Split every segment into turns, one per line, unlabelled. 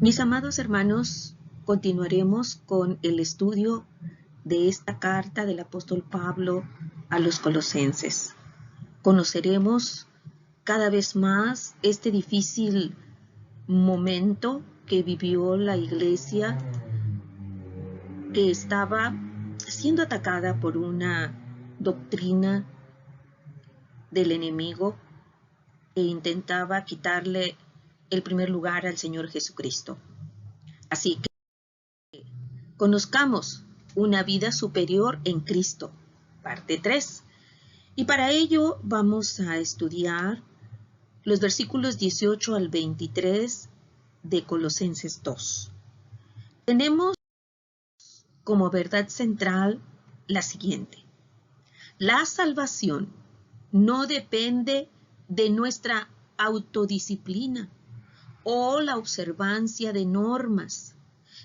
Mis amados hermanos, continuaremos con el estudio de esta carta del apóstol Pablo a los colosenses. Conoceremos cada vez más este difícil momento que vivió la iglesia, que estaba siendo atacada por una doctrina del enemigo que intentaba quitarle el primer lugar al Señor Jesucristo. Así que conozcamos una vida superior en Cristo, parte 3. Y para ello vamos a estudiar los versículos 18 al 23 de Colosenses 2. Tenemos como verdad central la siguiente: la salvación no depende de nuestra autodisciplina o la observancia de normas,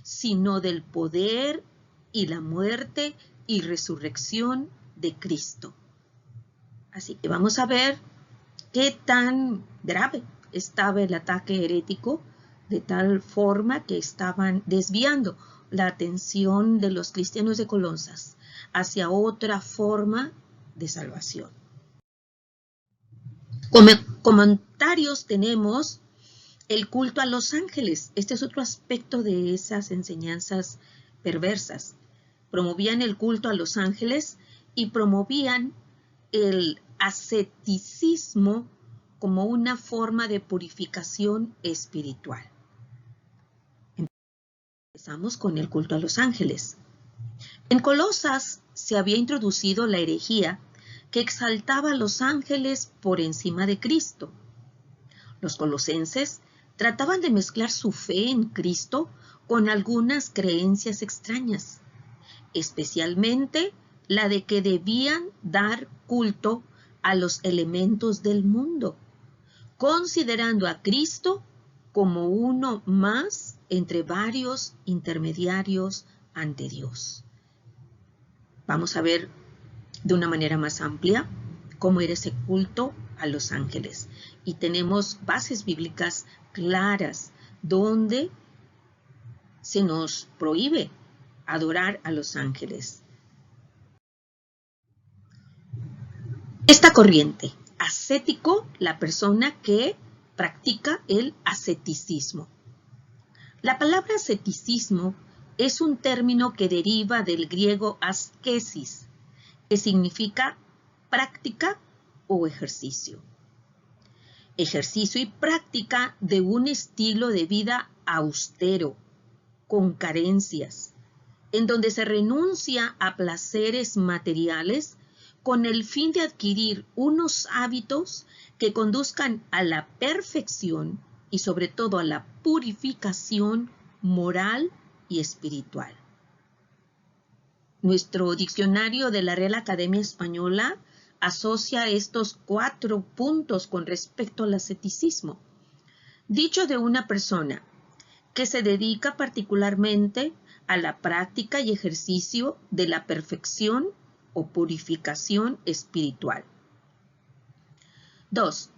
sino del poder y la muerte y resurrección de Cristo. Así que vamos a ver qué tan grave estaba el ataque herético, de tal forma que estaban desviando la atención de los cristianos de Colosas hacia otra forma de salvación. Como comentarios tenemos el culto a los ángeles. Este es otro aspecto de esas enseñanzas perversas. Promovían el culto a los ángeles y promovían el asceticismo como una forma de purificación espiritual. Empezamos con el culto a los ángeles. En Colosas se había introducido la herejía que exaltaba a los ángeles por encima de Cristo. Los colosenses trataban de mezclar su fe en Cristo con algunas creencias extrañas, especialmente la de que debían dar culto a los elementos del mundo, considerando a Cristo como uno más entre varios intermediarios ante Dios. Vamos a ver de una manera más amplia cómo era ese culto a los ángeles. Y tenemos bases bíblicas claras donde se nos prohíbe adorar a los ángeles. Esta corriente, ascético, la persona que practica el asceticismo. La palabra asceticismo es un término que deriva del griego askesis, que significa práctica o ejercicio. Ejercicio y práctica de un estilo de vida austero, con carencias, en donde se renuncia a placeres materiales con el fin de adquirir unos hábitos que conduzcan a la perfección y sobre todo a la purificación moral y espiritual. Nuestro diccionario de la Real Academia Española asocia estos 4 puntos con respecto al asceticismo. Dicho de una persona que se dedica particularmente a la práctica y ejercicio de la perfección o purificación espiritual. 2.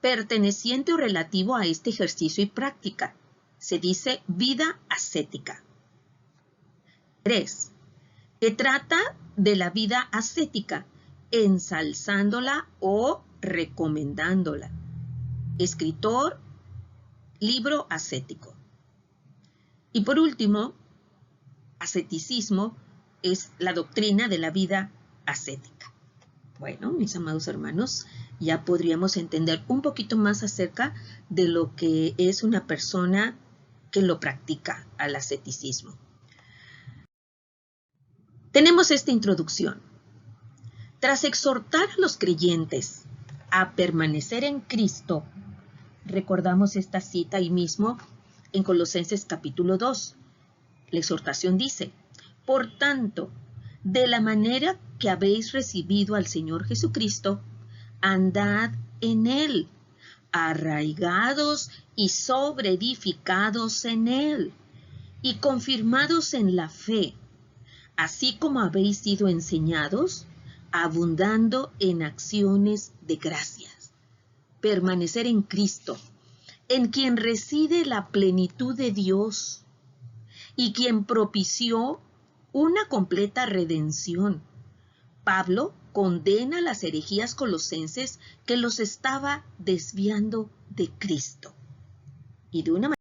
Perteneciente o relativo a este ejercicio y práctica. Se dice vida ascética. 3. Que trata de la vida ascética, ensalzándola o recomendándola. Escritor, libro ascético. Y por último, asceticismo es la doctrina de la vida ascética. Bueno, mis amados hermanos, ya podríamos entender un poquito más acerca de lo que es una persona que lo practica al asceticismo. Tenemos esta introducción. Tras exhortar a los creyentes a permanecer en Cristo, recordamos esta cita ahí mismo en Colosenses capítulo 2. La exhortación dice: por tanto, de la manera que habéis recibido al Señor Jesucristo, andad en Él, arraigados y sobreedificados en Él, y confirmados en la fe, así como habéis sido enseñados, abundando en acciones de gracias. Permanecer en Cristo en quien reside la plenitud de Dios y quien propició una completa redención. Pablo condena las herejías colosenses que los estaba desviando de Cristo. Y de una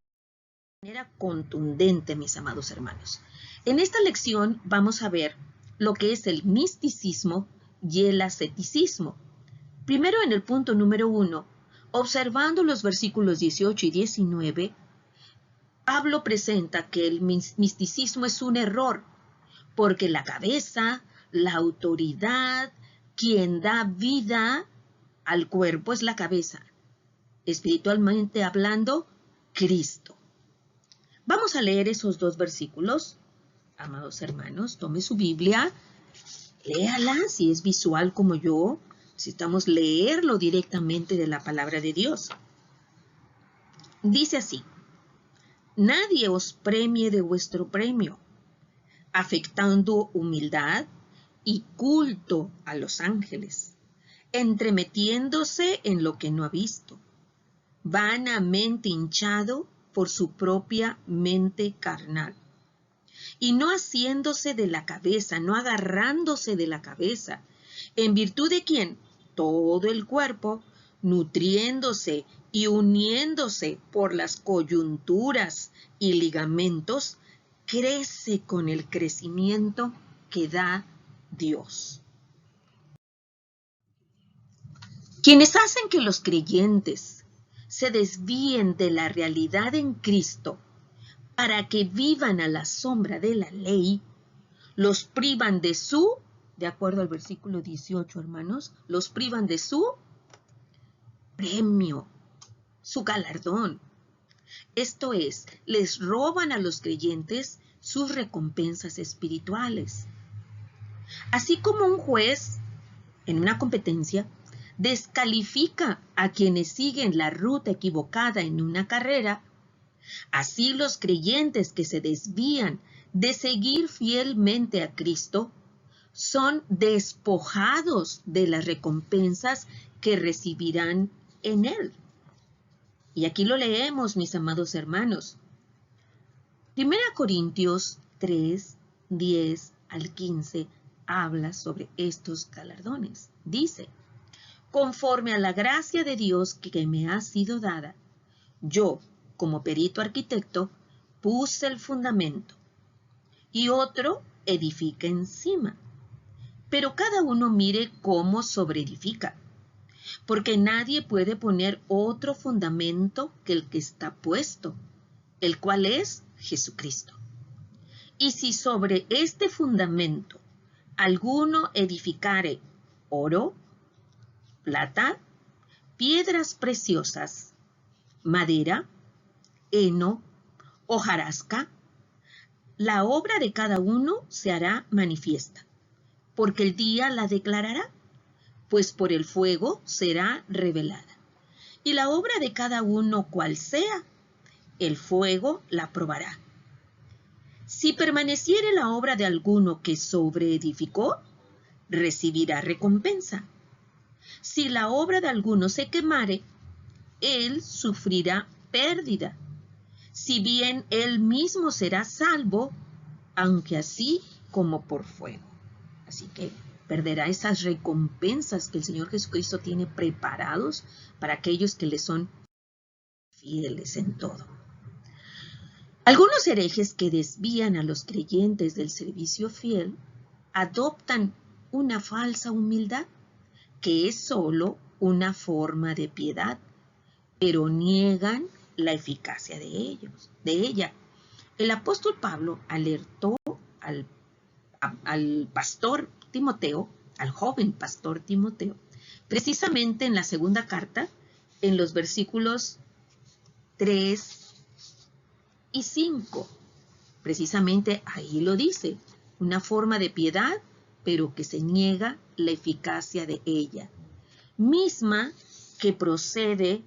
manera contundente, mis amados hermanos. En esta lección vamos a ver lo que es el misticismo y el asceticismo. Primero, en el punto número 1, observando los versículos 18 y 19, Pablo presenta que el misticismo es un error, porque la cabeza, la autoridad, quien da vida al cuerpo es la cabeza. Espiritualmente hablando, Cristo. Vamos a leer esos dos versículos. Amados hermanos, tome su Biblia, léala si es visual como yo. Necesitamos leerlo directamente de la palabra de Dios. Dice así: nadie os premie de vuestro premio, afectando humildad y culto a los ángeles, entremetiéndose en lo que no ha visto, vanamente hinchado por su propia mente carnal, y no haciéndose de la cabeza, no agarrándose de la cabeza, en virtud de quien todo el cuerpo, nutriéndose y uniéndose por las coyunturas y ligamentos, crece con el crecimiento que da Dios. Quienes hacen que los creyentes se desvíen de la realidad en Cristo para que vivan a la sombra de la ley, los privan de su, de acuerdo al versículo 18, hermanos, los privan de su premio, su galardón. Esto es, les roban a los creyentes sus recompensas espirituales. Así como un juez, en una competencia, descalifica a quienes siguen la ruta equivocada en una carrera, así los creyentes que se desvían de seguir fielmente a Cristo son despojados de las recompensas que recibirán en Él. Y aquí lo leemos, mis amados hermanos. 1 Corintios 3, 10 al 15 habla sobre estos galardones. Dice: conforme a la gracia de Dios que me ha sido dada, yo, como perito arquitecto, puse el fundamento, y otro edifica encima. Pero cada uno mire cómo sobreedifica, porque nadie puede poner otro fundamento que el que está puesto, el cual es Jesucristo. Y si sobre este fundamento alguno edificare oro, plata, piedras preciosas, madera, heno, hojarasca, la obra de cada uno se hará manifiesta, porque el día la declarará, pues por el fuego será revelada. Y la obra de cada uno cual sea, el fuego la probará. Si permaneciere la obra de alguno que sobreedificó, recibirá recompensa. Si la obra de alguno se quemare, él sufrirá pérdida, si bien él mismo será salvo, aunque así como por fuego. Así que perderá esas recompensas que el Señor Jesucristo tiene preparados para aquellos que le son fieles en todo. Algunos herejes que desvían a los creyentes del servicio fiel adoptan una falsa humildad, que es solo una forma de piedad, pero niegan la eficacia de ella. El apóstol Pablo alertó al pastor Timoteo, al joven pastor Timoteo, precisamente en la segunda carta, en los versículos 3 y 5. Precisamente ahí lo dice, una forma de piedad, pero que se niega la eficacia de ella, misma que procede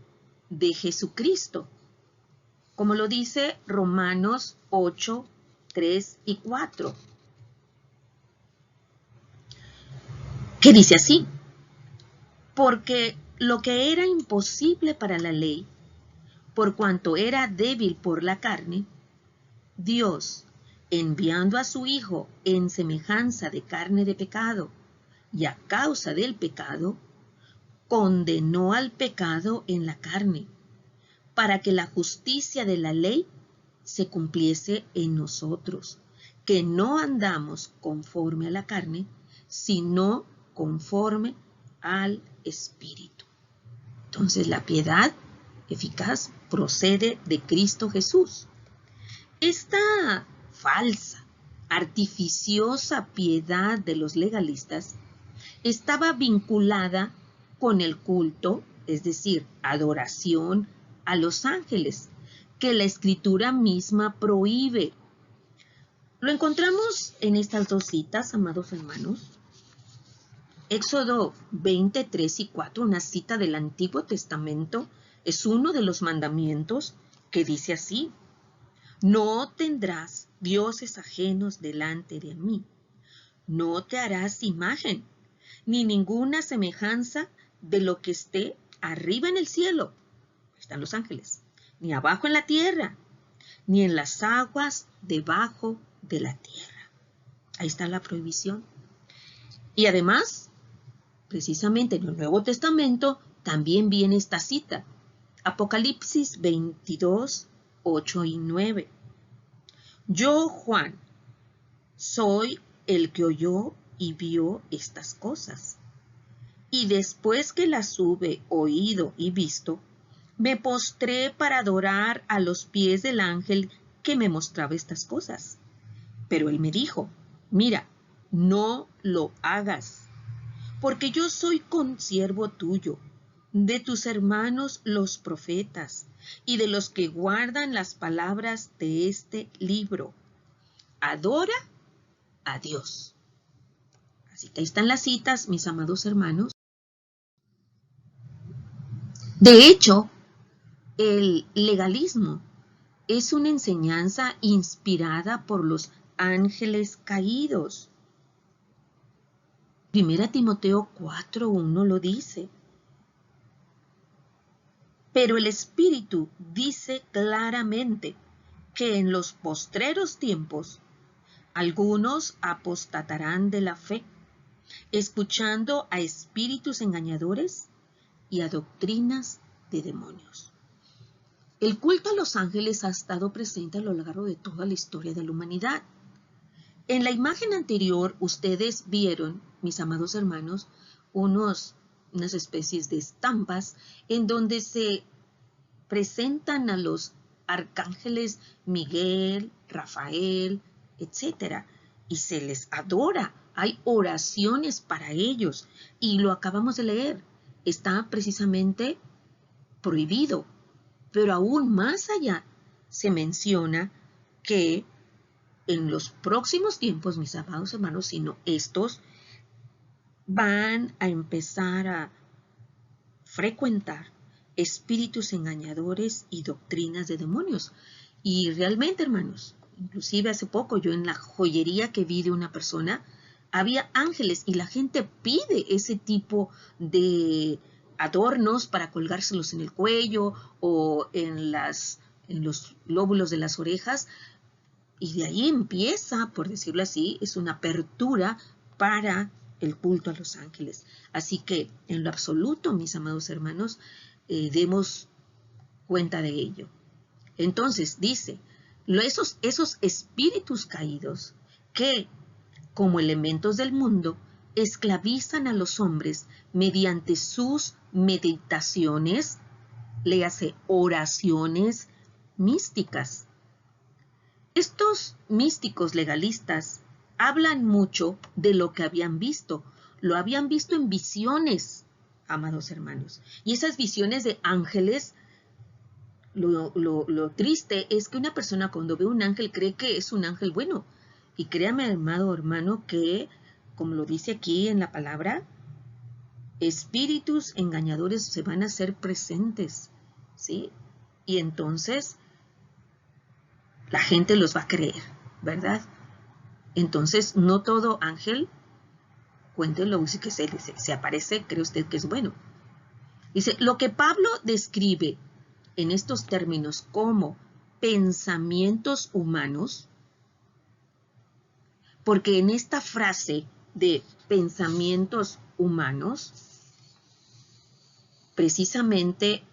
de Jesucristo, como lo dice Romanos 8, 3 y 4, que dice así: porque lo que era imposible para la ley, por cuanto era débil por la carne, Dios, enviando a su Hijo en semejanza de carne de pecado, y a causa del pecado, condenó al pecado en la carne, para que la justicia de la ley se cumpliese en nosotros, que no andamos conforme a la carne, sino conforme al Espíritu. Entonces la piedad eficaz procede de Cristo Jesús. Esta falsa, artificiosa piedad de los legalistas estaba vinculada con el culto, es decir, adoración a los ángeles, que la Escritura misma prohíbe. Lo encontramos en estas dos citas, amados hermanos. Éxodo 23 y 4, una cita del Antiguo Testamento, es uno de los mandamientos que dice así: no tendrás dioses ajenos delante de mí. No te harás imagen, ni ninguna semejanza de lo que esté arriba en el cielo. Ahí están los ángeles. Ni abajo en la tierra, ni en las aguas debajo de la tierra. Ahí está la prohibición. Y además, precisamente en el Nuevo Testamento, también viene esta cita. Apocalipsis 22, 8 y 9. Yo, Juan, soy el que oyó y vio estas cosas. Y después que las hube oído y visto, me postré para adorar a los pies del ángel que me mostraba estas cosas. Pero él me dijo: mira, no lo hagas, porque yo soy consiervo tuyo, de tus hermanos los profetas, y de los que guardan las palabras de este libro. Adora a Dios. Así que ahí están las citas, mis amados hermanos. De hecho, el legalismo es una enseñanza inspirada por los ángeles caídos. 1 Timoteo 4:1 lo dice. Pero el Espíritu dice claramente que en los postreros tiempos algunos apostatarán de la fe, escuchando a espíritus engañadores y a doctrinas de demonios. El culto a los ángeles ha estado presente a lo largo de toda la historia de la humanidad. En la imagen anterior ustedes vieron, mis amados hermanos, unas especies de estampas en donde se presentan a los arcángeles Miguel, Rafael, etc. Y se les adora. Hay oraciones para ellos. Y lo acabamos de leer. Está precisamente prohibido. Pero aún más allá se menciona que en los próximos tiempos, mis amados hermanos, sino estos van a empezar a frecuentar espíritus engañadores y doctrinas de demonios. Y realmente, hermanos, inclusive hace poco yo en la joyería que vi de una persona, había ángeles y la gente pide ese tipo de adornos para colgárselos en el cuello o en los lóbulos de las orejas. Y de ahí empieza, por decirlo así, es una apertura para el culto a los ángeles. Así que, en lo absoluto, mis amados hermanos, demos cuenta de ello. Entonces, dice, esos espíritus caídos que, como elementos del mundo, esclavizan a los hombres mediante sus meditaciones, léase oraciones místicas. Estos místicos legalistas hablan mucho de lo que habían visto. Lo habían visto en visiones, amados hermanos. Y esas visiones de ángeles, lo triste es que una persona cuando ve un ángel cree que es un ángel bueno. Y créame, amado hermano, que, como lo dice aquí en la palabra, espíritus engañadores se van a hacer presentes, ¿sí? Y entonces la gente los va a creer, ¿verdad? Entonces, no todo ángel, cuéntelo, que se aparece, cree usted que es bueno. Dice, lo que Pablo describe en estos términos como pensamientos humanos, porque en esta frase de pensamientos humanos, precisamente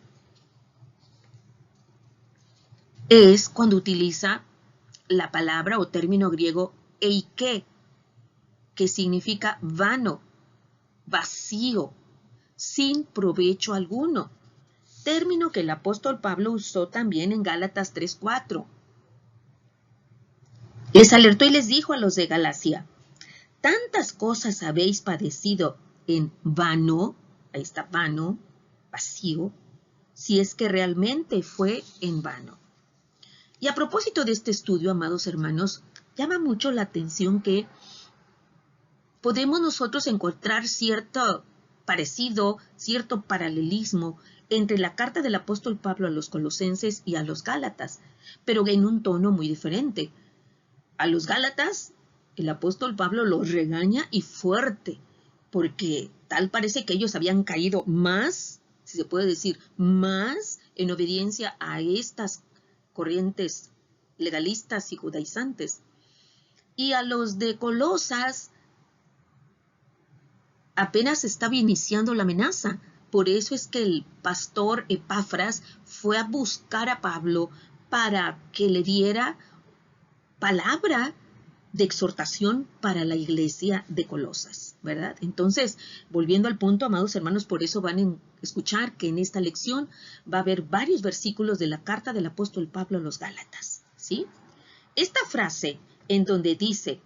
es cuando utiliza la palabra o término griego eike, que significa vano, vacío, sin provecho alguno, término que el apóstol Pablo usó también en Gálatas 3:4. Les alertó y les dijo a los de Galacia: tantas cosas habéis padecido en vano, ahí está vano, vacío, si es que realmente fue en vano. Y a propósito de este estudio, amados hermanos, llama mucho la atención que podemos nosotros encontrar cierto parecido, cierto paralelismo entre la carta del apóstol Pablo a los Colosenses y a los Gálatas, pero en un tono muy diferente. A los Gálatas, el apóstol Pablo los regaña y fuerte, porque tal parece que ellos habían caído más, si se puede decir, más en obediencia a estas corrientes legalistas y judaizantes. Y a los de Colosas apenas estaba iniciando la amenaza. Por eso es que el pastor Epafras fue a buscar a Pablo para que le diera palabra de exhortación para la iglesia de Colosas, ¿verdad? Entonces, volviendo al punto, amados hermanos, por eso van a escuchar que en esta lección va a haber varios versículos de la carta del apóstol Pablo a los Gálatas, ¿sí? Esta frase en donde dice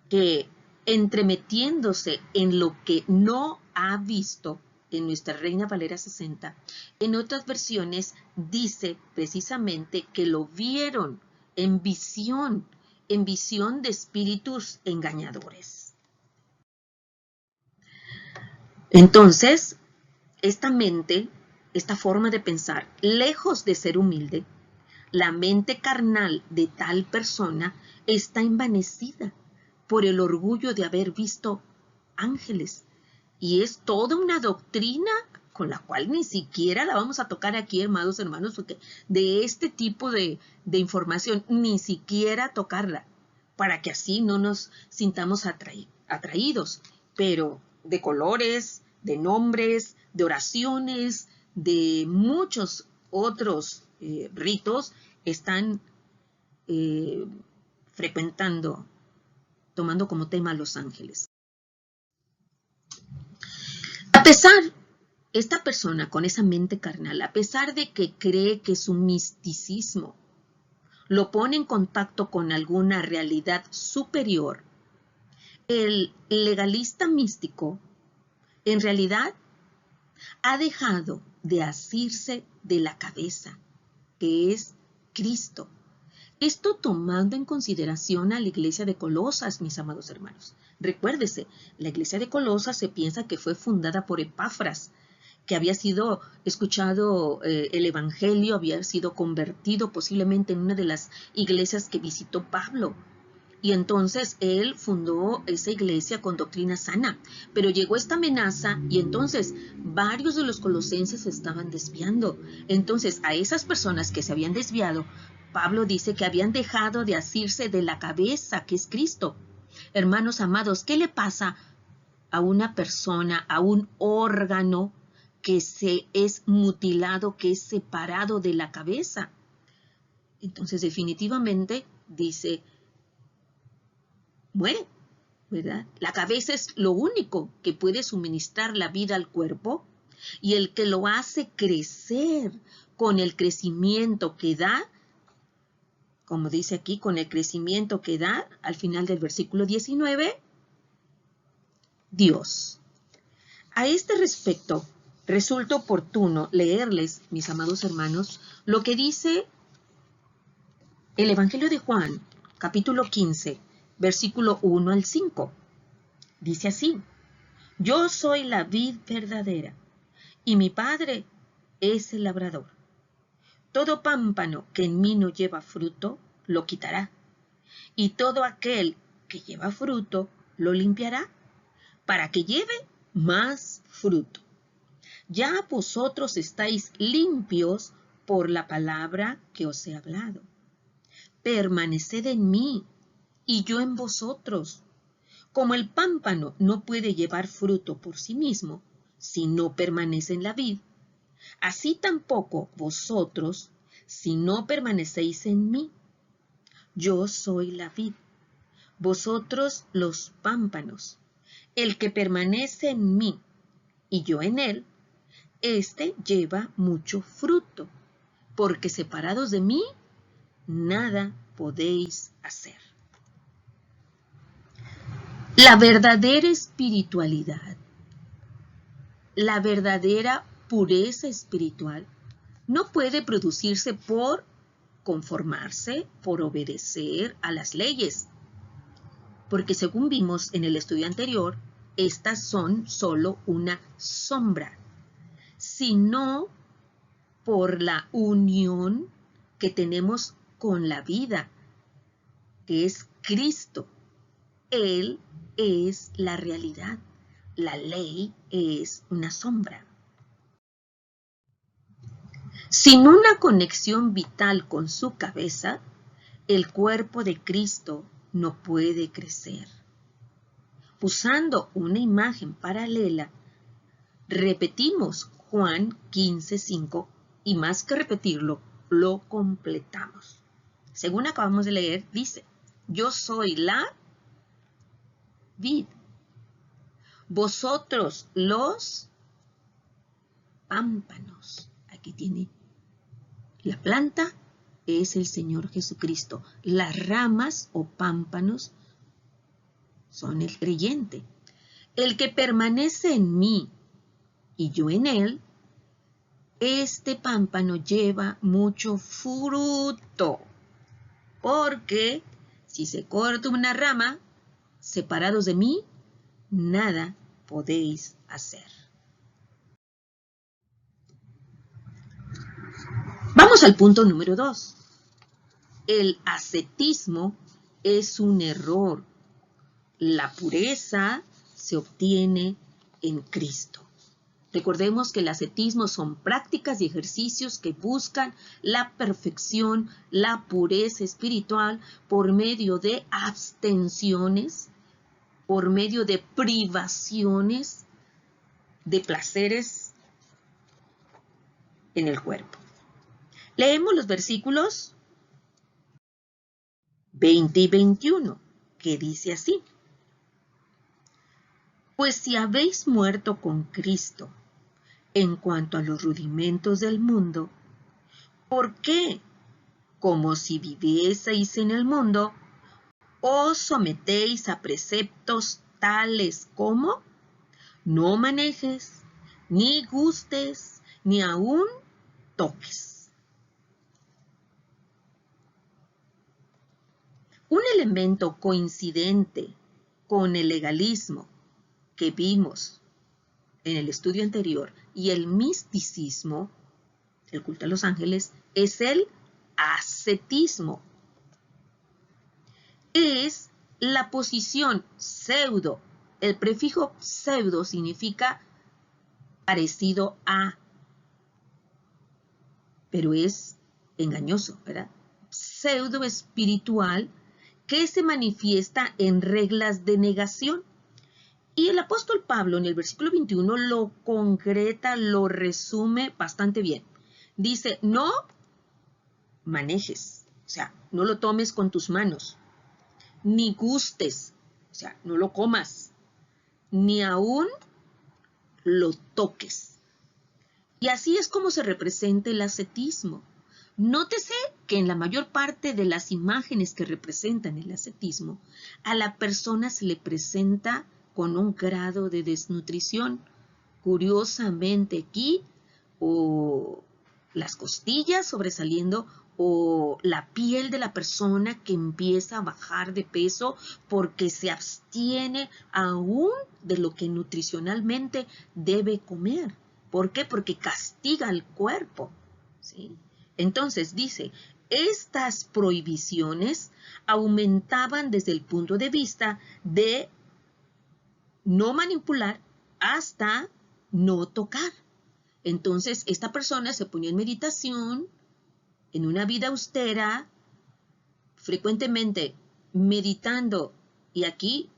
que entremetiéndose en lo que no ha visto, en nuestra Reina Valera 60, en otras versiones dice precisamente que lo vieron en visión de espíritus engañadores. Entonces, esta mente, esta forma de pensar, lejos de ser humilde, la mente carnal de tal persona está envanecida por el orgullo de haber visto ángeles. Y es toda una doctrina con la cual ni siquiera la vamos a tocar aquí, amados hermanos, porque de este tipo de información ni siquiera tocarla, para que así no nos sintamos atraídos, pero de colores, de nombres, de oraciones, de muchos otros ritos están frecuentando, tomando como tema a los ángeles. A pesar, esta persona con esa mente carnal, a pesar de que cree que su misticismo lo pone en contacto con alguna realidad superior, el legalista místico en realidad ha dejado de asirse de la cabeza, que es Cristo. Esto tomando en consideración a la iglesia de Colosas, mis amados hermanos. Recuérdese, la iglesia de Colosas se piensa que fue fundada por Epafras, que había sido escuchado el evangelio, había sido convertido posiblemente en una de las iglesias que visitó Pablo. Y entonces él fundó esa iglesia con doctrina sana. Pero llegó esta amenaza y entonces varios de los colosenses se estaban desviando. Entonces a esas personas que se habían desviado, Pablo dice que habían dejado de asirse de la cabeza, que es Cristo. Hermanos amados, ¿qué le pasa a una persona, a un órgano que se es mutilado, que es separado de la cabeza? Entonces definitivamente dice, muere, ¿verdad? La cabeza es lo único que puede suministrar la vida al cuerpo y el que lo hace crecer con el crecimiento que da, como dice aquí, con el crecimiento que da al final del versículo 19, Dios. A este respecto, resulta oportuno leerles, mis amados hermanos, lo que dice el Evangelio de Juan, capítulo 15, versículo 1 al 5. Dice así: yo soy la vid verdadera y mi Padre es el labrador. Todo pámpano que en mí no lleva fruto, lo quitará, y todo aquel que lleva fruto, lo limpiará, para que lleve más fruto. Ya vosotros estáis limpios por la palabra que os he hablado. Permaneced en mí y yo en vosotros. Como el pámpano no puede llevar fruto por sí mismo si no permanece en la vid, así tampoco vosotros si no permanecéis en mí. Yo soy la vid, vosotros los pámpanos. El que permanece en mí y yo en él, éste lleva mucho fruto, porque separados de mí, nada podéis hacer. La verdadera espiritualidad, la verdadera pureza espiritual, no puede producirse por conformarse, por obedecer a las leyes, porque según vimos en el estudio anterior, estas son solo una sombra, sino por la unión que tenemos con la vida, que es Cristo. Él es la realidad. La ley es una sombra. Sin una conexión vital con su cabeza, el cuerpo de Cristo no puede crecer. Usando una imagen paralela, repetimos Juan 15:5 y más que repetirlo, lo completamos. Según acabamos de leer, dice, yo soy la vid, vosotros los pámpanos. Aquí tiene la planta, es el Señor Jesucristo. Las ramas o pámpanos son el creyente. El que permanece en mí y yo en él, este pámpano lleva mucho fruto. Porque si se corta una rama, separados de mí, nada podéis hacer. Vamos al punto número 2. El ascetismo es un error. La pureza se obtiene en Cristo. Recordemos que el ascetismo son prácticas y ejercicios que buscan la perfección, la pureza espiritual por medio de abstenciones, por medio de privaciones de placeres en el cuerpo. Leemos los versículos 20 y 21, que dice así. Pues si habéis muerto con Cristo en cuanto a los rudimentos del mundo, ¿por qué, como si vivieseis en el mundo, os sometéis a preceptos tales como no manejes, ni gustes, ni aún toques? Un elemento coincidente con el legalismo que vimos en el estudio anterior y el misticismo, el culto a los ángeles, es el ascetismo. Es la posición pseudo. El prefijo pseudo significa parecido a, pero es engañoso, ¿verdad? Pseudo espiritual que se manifiesta en reglas de negación. Y el apóstol Pablo en el versículo 21 lo concreta, lo resume bastante bien. Dice, no manejes, o sea, no lo tomes con tus manos, ni gustes, o sea, no lo comas, ni aún lo toques. Y así es como se representa el ascetismo. Nótese que en la mayor parte de las imágenes que representan el ascetismo, a la persona se le presenta con un grado de desnutrición. Curiosamente aquí, o las costillas sobresaliendo, o la piel de la persona que empieza a bajar de peso porque se abstiene aún de lo que nutricionalmente debe comer. ¿Por qué? Porque castiga al cuerpo, ¿sí? Entonces dice, estas prohibiciones aumentaban desde el punto de vista de no manipular hasta no tocar. Entonces, esta persona se ponía en meditación, en una vida austera, frecuentemente meditando, y aquí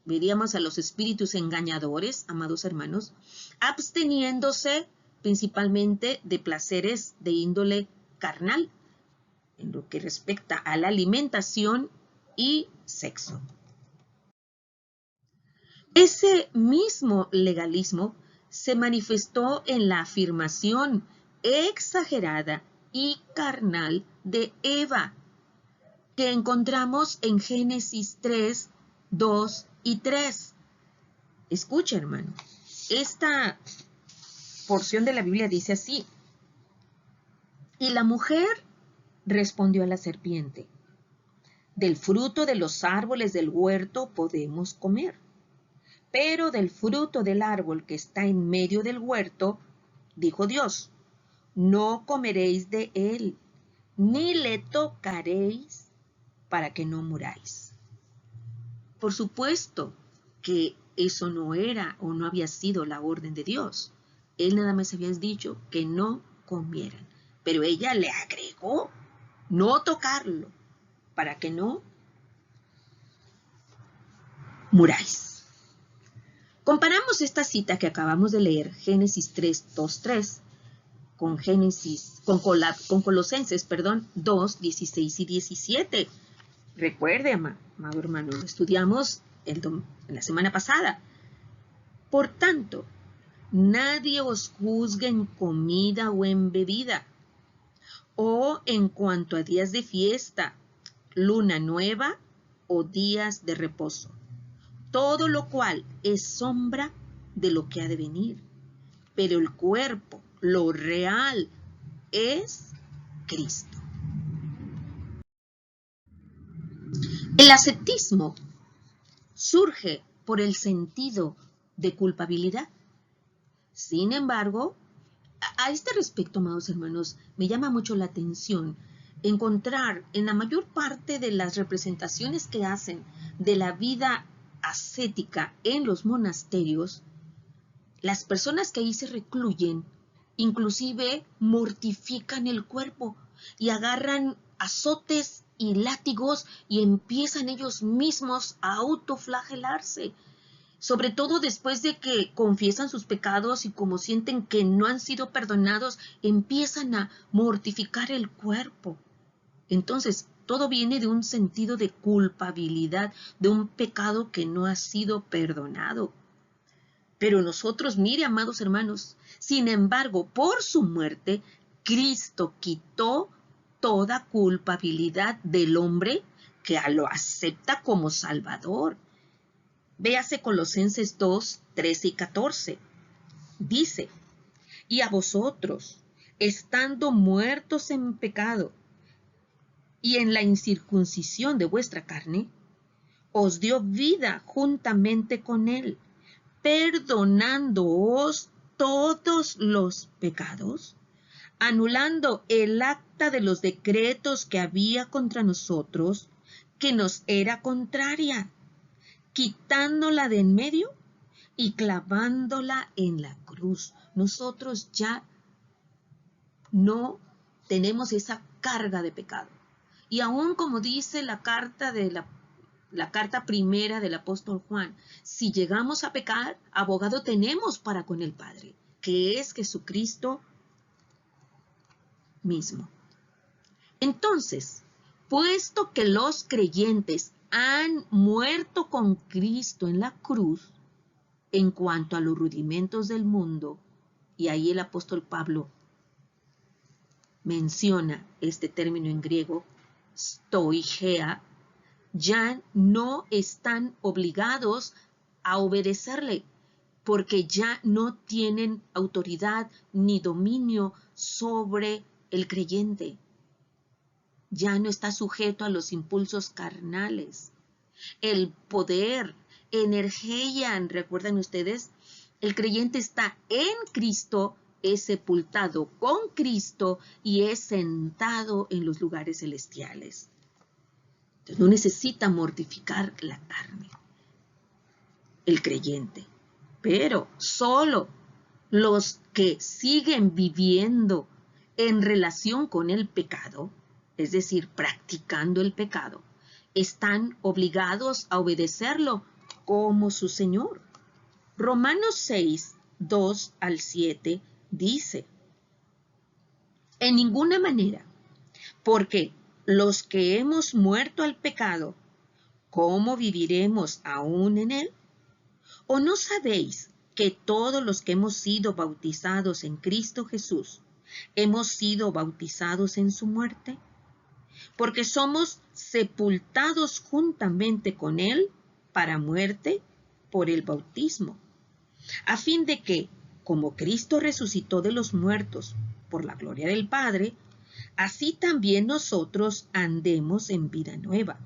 veríamos a los espíritus engañadores, amados hermanos, absteniéndose principalmente de placeres de índole carnal, en lo que respecta a la alimentación y sexo. Ese mismo legalismo se manifestó en la afirmación exagerada y carnal de Eva, que encontramos en Génesis 3, 2 y 3. Escucha, hermano, esta porción de la Biblia dice así: y la mujer respondió a la serpiente: del fruto de los árboles del huerto podemos comer, pero del fruto del árbol que está en medio del huerto, dijo Dios, no comeréis de él, ni le tocaréis para que no muráis. Por supuesto que eso no era o no había sido la orden de Dios. Él nada más había dicho que no comieran, pero ella le agregó no tocarlo para que no muráis. Comparamos esta cita que acabamos de leer, Génesis 3, 2, 3, con Colosenses, 2, 16 y 17. Recuerde, amado hermano, lo estudiamos la semana pasada. Por tanto, nadie os juzgue en comida o en bebida, o en cuanto a días de fiesta, luna nueva o días de reposo, todo lo cual es sombra de lo que ha de venir, pero el cuerpo, lo real, es Cristo. El ascetismo surge por el sentido de culpabilidad. Sin embargo, a este respecto, amados hermanos, me llama mucho la atención encontrar en la mayor parte de las representaciones que hacen de la vida ascética en los monasterios, las personas que ahí se recluyen, inclusive mortifican el cuerpo y agarran azotes y látigos y empiezan ellos mismos a autoflagelarse. Sobre todo después de que confiesan sus pecados y como sienten que no han sido perdonados, empiezan a mortificar el cuerpo. Entonces, todo viene de un sentido de culpabilidad, de un pecado que no ha sido perdonado. Pero nosotros, mire, amados hermanos, sin embargo, por su muerte, Cristo quitó toda culpabilidad del hombre que lo acepta como Salvador. Véase Colosenses 2, 13 y 14. Dice, y a vosotros, estando muertos en pecado y en la incircuncisión de vuestra carne, os dio vida juntamente con él, perdonándoos todos los pecados, anulando el acta de los decretos que había contra nosotros, que nos era contraria, quitándola de en medio y clavándola en la cruz. Nosotros ya no tenemos esa carga de pecado. Y aún como dice la carta primera del apóstol Juan, si llegamos a pecar, abogado tenemos para con el Padre, que es Jesucristo mismo. Entonces, puesto que los creyentes han muerto con Cristo en la cruz, en cuanto a los rudimentos del mundo, y ahí el apóstol Pablo menciona este término en griego, stoigea, ya no están obligados a obedecerle, porque ya no tienen autoridad ni dominio sobre el creyente. Ya no está sujeto a los impulsos carnales. El poder, energía, ¿recuerdan ustedes? El creyente está en Cristo, es sepultado con Cristo y es sentado en los lugares celestiales. Entonces no necesita mortificar la carne, el creyente, pero solo los que siguen viviendo en relación con el pecado, es decir, practicando el pecado, están obligados a obedecerlo como su Señor. Romanos 6, 2 al 7 dice: en ninguna manera, porque los que hemos muerto al pecado, ¿cómo viviremos aún en él? ¿O no sabéis que todos los que hemos sido bautizados en Cristo Jesús, hemos sido bautizados en su muerte? Porque somos sepultados juntamente con él para muerte por el bautismo, a fin de que, como Cristo resucitó de los muertos por la gloria del Padre, así también nosotros andemos en vida nueva.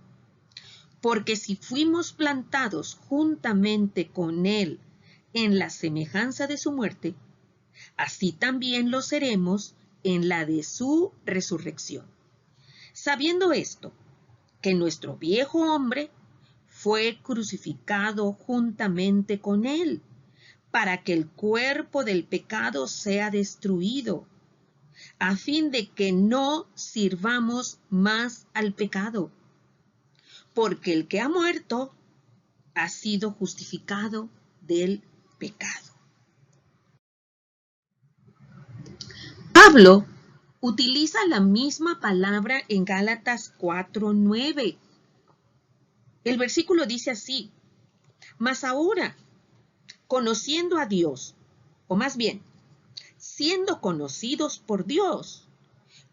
Porque si fuimos plantados juntamente con él en la semejanza de su muerte, así también lo seremos en la de su resurrección. Sabiendo esto, que nuestro viejo hombre fue crucificado juntamente con él, para que el cuerpo del pecado sea destruido, a fin de que no sirvamos más al pecado. Porque el que ha muerto ha sido justificado del pecado. Pablo utiliza la misma palabra en Gálatas 4:9. El versículo dice así: mas ahora, conociendo a Dios, o más bien, siendo conocidos por Dios,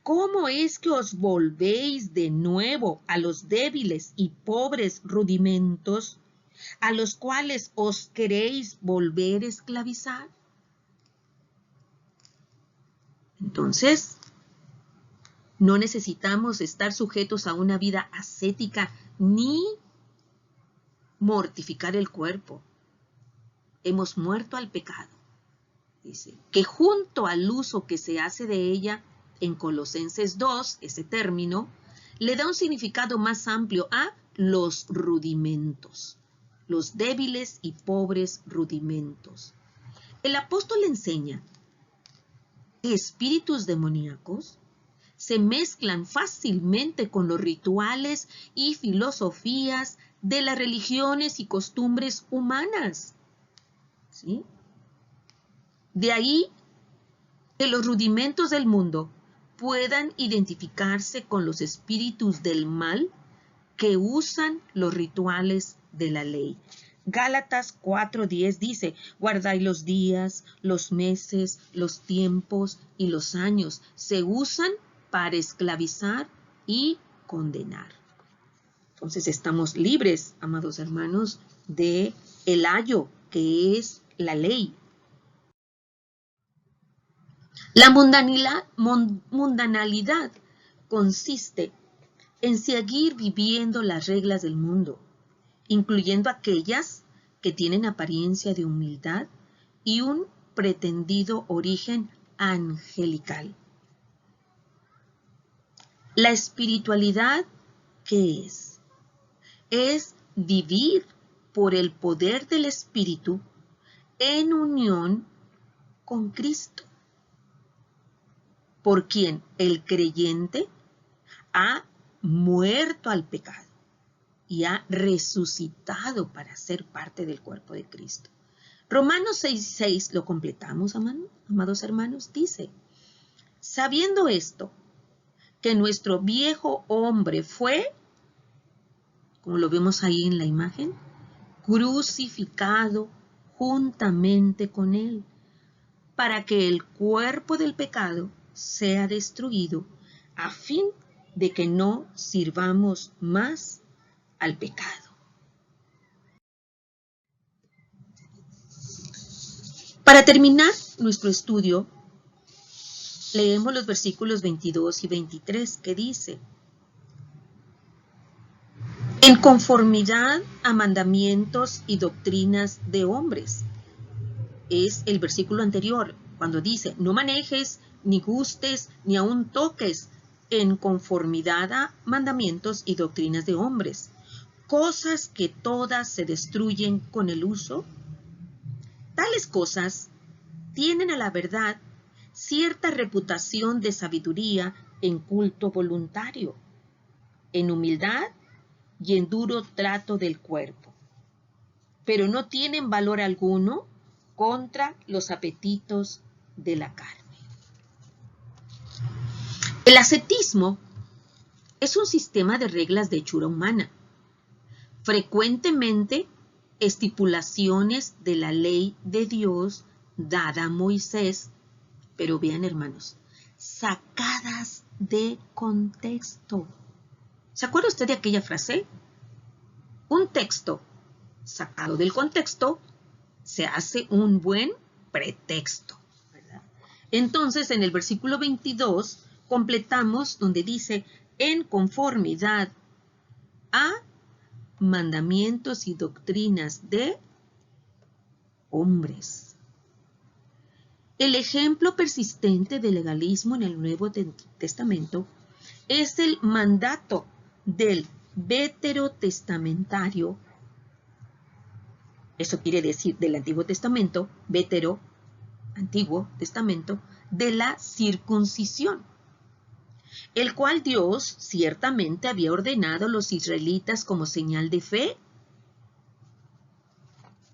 ¿cómo es que os volvéis de nuevo a los débiles y pobres rudimentos a los cuales os queréis volver a esclavizar? Entonces, no necesitamos estar sujetos a una vida ascética ni mortificar el cuerpo. Hemos muerto al pecado. Dice que junto al uso que se hace de ella en Colosenses 2, ese término, le da un significado más amplio a los rudimentos, los débiles y pobres rudimentos. El apóstol enseña que espíritus demoníacos se mezclan fácilmente con los rituales y filosofías de las religiones y costumbres humanas. ¿Sí? De ahí que los rudimentos del mundo puedan identificarse con los espíritus del mal que usan los rituales de la ley. Gálatas 4:10 dice: guardáis los días, los meses, los tiempos y los años. Se usan para esclavizar y condenar. Entonces estamos libres, amados hermanos, de el ayo, que es la ley. La mundanalidad consiste en seguir viviendo las reglas del mundo, incluyendo aquellas que tienen apariencia de humildad y un pretendido origen angelical. La espiritualidad, ¿qué es? Es vivir por el poder del Espíritu en unión con Cristo, por quien el creyente ha muerto al pecado y ha resucitado para ser parte del cuerpo de Cristo. Romanos 6:6 lo completamos, amados hermanos, dice: sabiendo esto, que nuestro viejo hombre fue, como lo vemos ahí en la imagen, crucificado juntamente con él, para que el cuerpo del pecado sea destruido, a fin de que no sirvamos más al pecado. Para terminar nuestro estudio, leemos los versículos 22 y 23 que dice: en conformidad a mandamientos y doctrinas de hombres. Es el versículo anterior, cuando dice: no manejes, ni gustes, ni aun toques, en conformidad a mandamientos y doctrinas de hombres, cosas que todas se destruyen con el uso. Tales cosas tienen a la verdad cierta reputación de sabiduría en culto voluntario, en humildad y en duro trato del cuerpo, pero no tienen valor alguno contra los apetitos de la carne. El ascetismo es un sistema de reglas de hechura humana, frecuentemente estipulaciones de la ley de Dios dada a Moisés, pero vean, hermanos, sacadas de contexto. ¿Se acuerda usted de aquella frase? Un texto sacado del contexto se hace un buen pretexto, ¿verdad? Entonces, en el versículo 22 completamos donde dice, en conformidad a mandamientos y doctrinas de hombres. El ejemplo persistente del legalismo en el Nuevo Testamento es el mandato del veterotestamentario, eso quiere decir del Antiguo Testamento, Antiguo Testamento, de la circuncisión, el cual Dios ciertamente había ordenado a los israelitas como señal de fe.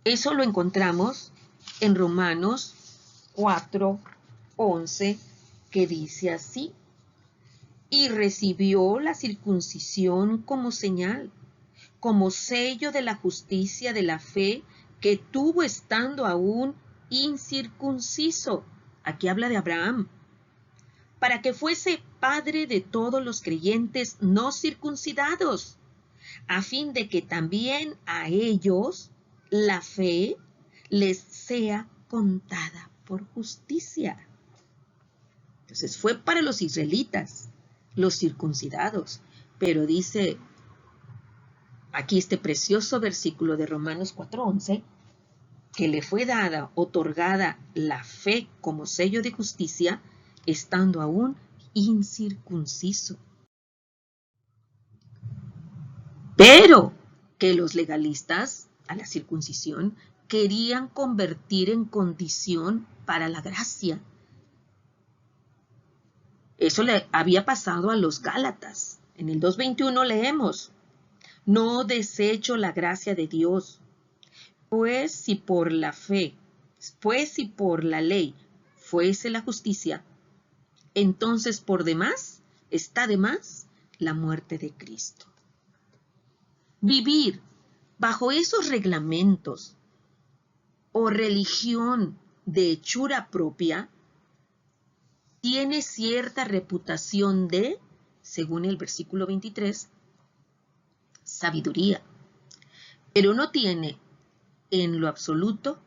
Eso lo encontramos en Romanos 4:11, que dice así: y recibió la circuncisión como señal, como sello de la justicia de la fe que tuvo estando aún incircunciso. Aquí habla de Abraham, para que fuese padre de todos los creyentes no circuncidados, a fin de que también a ellos la fe les sea contada por justicia. Entonces fue para los israelitas, los circuncidados, pero dice aquí este precioso versículo de Romanos 4:11, que le fue dada, otorgada la fe como sello de justicia, estando aún incircunciso. Pero que los legalistas a la circuncisión querían convertir en condición para la gracia. Eso le había pasado a los Gálatas. En el 2:21 leemos: no desecho la gracia de Dios, pues si por la ley fuese la justicia, entonces por demás está de más la muerte de Cristo. Vivir bajo esos reglamentos o religión de hechura propia tiene cierta reputación de, según el versículo 23, sabiduría, pero no tiene en lo absoluto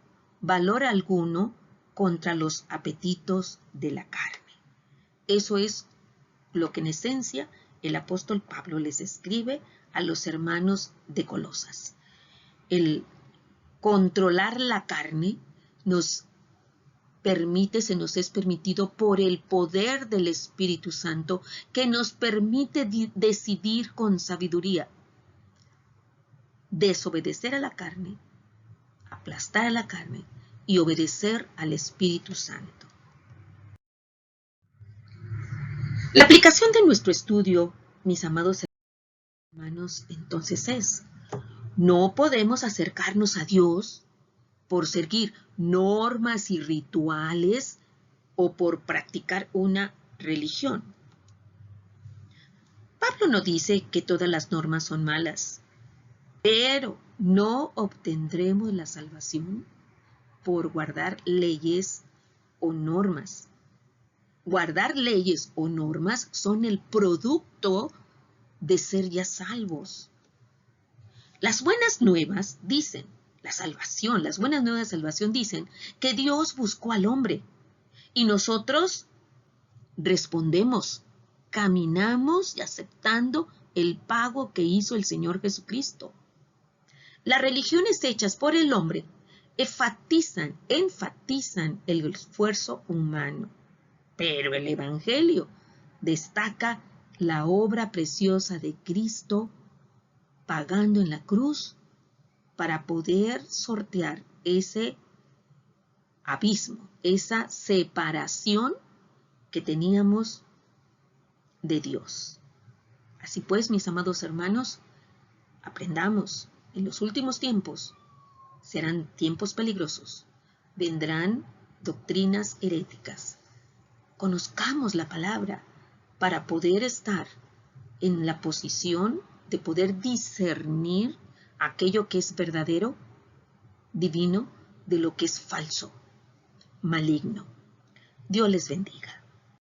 valor alguno contra los apetitos de la carne. Eso es lo que en esencia el apóstol Pablo les escribe a los hermanos de Colosas. El controlar la carne se nos es permitido por el poder del Espíritu Santo, que nos permite decidir con sabiduría, desobedecer a la carne, aplastar a la carne y obedecer al Espíritu Santo. La aplicación de nuestro estudio, mis amados hermanos, entonces es: no podemos acercarnos a Dios por seguir normas y rituales o por practicar una religión. Pablo no dice que todas las normas son malas, pero no obtendremos la salvación por guardar leyes o normas. Guardar leyes o normas son el producto de ser ya salvos. Las buenas nuevas dicen, las buenas nuevas de salvación dicen que Dios buscó al hombre y nosotros respondemos, caminamos y aceptando el pago que hizo el Señor Jesucristo. Las religiones hechas por el hombre enfatizan el esfuerzo humano, pero el Evangelio destaca la obra preciosa de Cristo pagando en la cruz para poder sortear ese abismo, esa separación que teníamos de Dios. Así pues, mis amados hermanos, aprendamos, en los últimos tiempos serán tiempos peligrosos, vendrán doctrinas heréticas. Conozcamos la palabra para poder estar en la posición de poder discernir aquello que es verdadero, divino, de lo que es falso, maligno. Dios les bendiga.